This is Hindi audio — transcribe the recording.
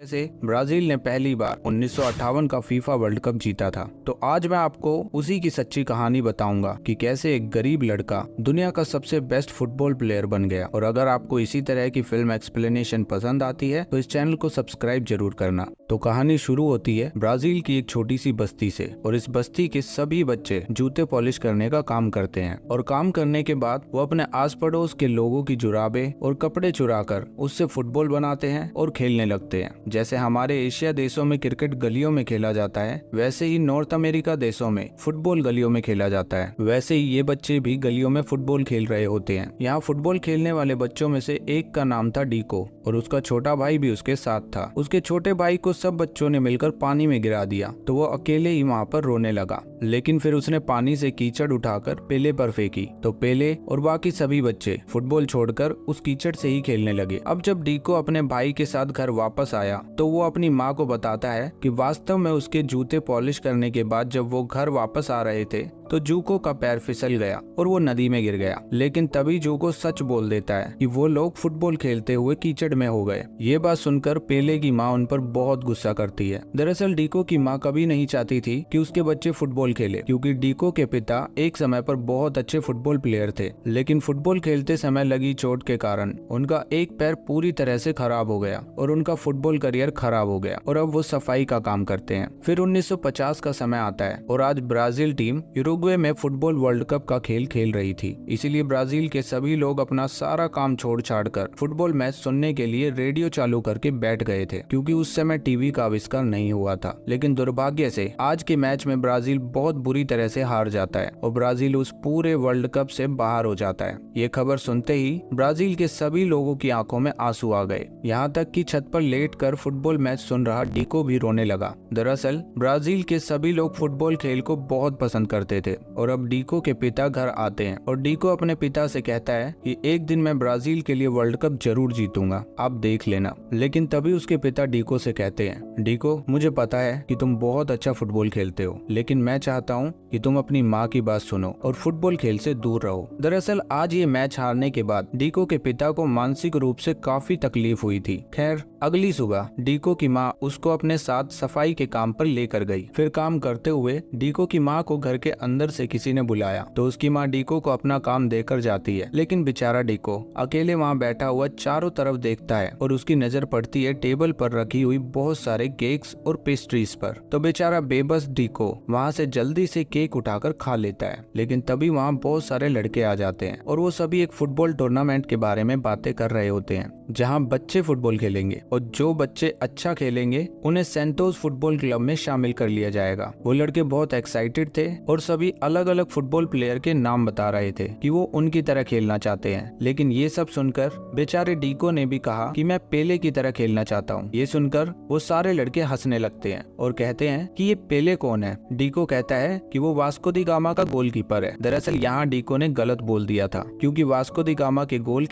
से ब्राजील ने पहली बार 1958 का फीफा वर्ल्ड कप जीता था। तो आज मैं आपको उसी की सच्ची कहानी बताऊंगा कि कैसे एक गरीब लड़का दुनिया का सबसे बेस्ट फुटबॉल प्लेयर बन गया। और अगर आपको इसी तरह की फिल्म एक्सप्लेनेशन पसंद आती है तो इस चैनल को सब्सक्राइब जरूर करना। तो कहानी शुरू होती है ब्राजील की एक छोटी सी बस्ती से, और इस बस्ती के सभी बच्चे जूते पॉलिश करने का काम करते हैं। और काम करने के बाद वो अपने आस पड़ोस के लोगों की जुराबे और कपड़े चुराकर उससे फुटबॉल बनाते हैं और खेलने लगते हैं। जैसे हमारे एशिया देशों में क्रिकेट गलियों में खेला जाता है, वैसे ही नॉर्थ अमेरिका देशों में फुटबॉल गलियों में खेला जाता है। वैसे ही ये बच्चे भी गलियों में फुटबॉल खेल रहे होते हैं। यहाँ फुटबॉल खेलने वाले बच्चों में से एक का नाम था डीको, और उसका छोटा भाई भी उसके साथ था। उसके छोटे भाई को सब बच्चों ने मिलकर पानी में गिरा दिया तो वो अकेले ही वहाँ पर रोने लगा। लेकिन फिर उसने पानी से कीचड़ उठाकर पेले पर फेंकी तो पेले और बाकी सभी बच्चे फुटबॉल छोड़कर उस कीचड़ से ही खेलने लगे। अब जब डीको अपने भाई के साथ घर वापस आया तो वो अपनी माँ को बताता है कि वास्तव में उसके जूते पॉलिश करने के बाद जब वो घर वापस आ रहे थे तो जूको का पैर फिसल गया और वो नदी में गिर गया। लेकिन तभी जूको सच बोल देता है कि वो लोग फुटबॉल खेलते हुए कीचड़ में हो गए। ये बात सुनकर पेले की माँ उन पर बहुत गुस्सा करती है। दरअसल डीको की माँ कभी नहीं चाहती थी कि उसके बच्चे फुटबॉल खेले, क्योंकि डीको के पिता एक समय पर बहुत अच्छे फुटबॉल प्लेयर थे। लेकिन फुटबॉल खेलते समय लगी चोट के कारण उनका एक पैर पूरी तरह से खराब हो गया और उनका फुटबॉल करियर खराब हो गया, और अब वो सफाई का काम करते हैं। फिर 1950 का समय आता है और आज ब्राजील टीम उरुग्वे में फुटबॉल वर्ल्ड कप का खेल खेल रही थी। इसीलिए ब्राजील के सभी लोग अपना सारा काम छोड़ छाड़ कर फुटबॉल मैच सुनने के लिए रेडियो चालू करके बैठ गए थे, क्योंकि उस समय टीवी का आविष्कार नहीं हुआ था। लेकिन दुर्भाग्य से आज के मैच में ब्राजील बहुत बुरी तरह से हार जाता है और ब्राजील उस पूरे वर्ल्ड कप से बाहर हो जाता है। ये खबर सुनते ही ब्राजील के सभी लोगों की आंखों में आंसू आ गए। यहाँ तक कि छत पर लेट कर फुटबॉल मैच सुन रहा डीको भी रोने लगा। दरअसल ब्राजील के सभी लोग फुटबॉल खेल को बहुत पसंद करते थे। और अब डीको के पिता घर आते हैं और डीको अपने पिता से कहता है कि एक दिन मैं ब्राजील के लिए वर्ल्ड कप जरूर जीतूंगा, आप देख लेना। लेकिन तभी उसके पिता डीको से कहते हैं, डीको मुझे पता है कि तुम बहुत अच्छा फुटबॉल खेलते हो, लेकिन मैं चाहता हूँ कि तुम अपनी माँ की बात सुनो और फुटबॉल खेल से दूर रहो। दरअसल आज ये मैच हारने के बाद डीको के पिता को मानसिक रूप से काफी तकलीफ हुई थी। खैर अगली सुबह डीको की माँ उसको अपने साथ सफाई के काम पर लेकर गई। फिर काम करते हुए डीको की माँ को घर के अंदर से किसी ने बुलाया तो उसकी माँ डीको को अपना काम देकर जाती है। लेकिन बेचारा डीको अकेले वहाँ बैठा हुआ चारों तरफ देखता है और उसकी नजर पड़ती है टेबल पर रखी हुई बहुत सारे केक्स और पेस्ट्रीज पर। तो बेचारा बेबस डीको वहाँ से जल्दी से केक उठाकर खा लेता है। लेकिन तभी वहाँ बहुत सारे लड़के आ जाते हैं और वो सभी एक फुटबॉल टूर्नामेंट के बारे में बातें कर रहे होते हैं, जहाँ बच्चे फुटबॉल खेलेंगे और जो बच्चे अच्छा खेलेंगे उन्हें सेंटोस फुटबॉल क्लब में शामिल कर लिया जाएगा। वो लड़के बहुत एक्साइटेड थे और सभी अलग अलग फुटबॉल प्लेयर के नाम बता रहे थे कि वो उनकी तरह खेलना चाहते हैं। लेकिन ये सब सुनकर बेचारे डीको ने भी कहा कि मैं पेले की तरह खेलना चाहता हूँ। ये सुनकर वो सारे लड़के हंसने लगते हैं और कहते हैं कि ये पेले कौन है। डीको कहता है कि वो वास्को दी गामा का गोलकीपर है। दरअसल यहाँ डीको ने गलत बोल दिया था, क्योंकि वास्को दी गामा के गोल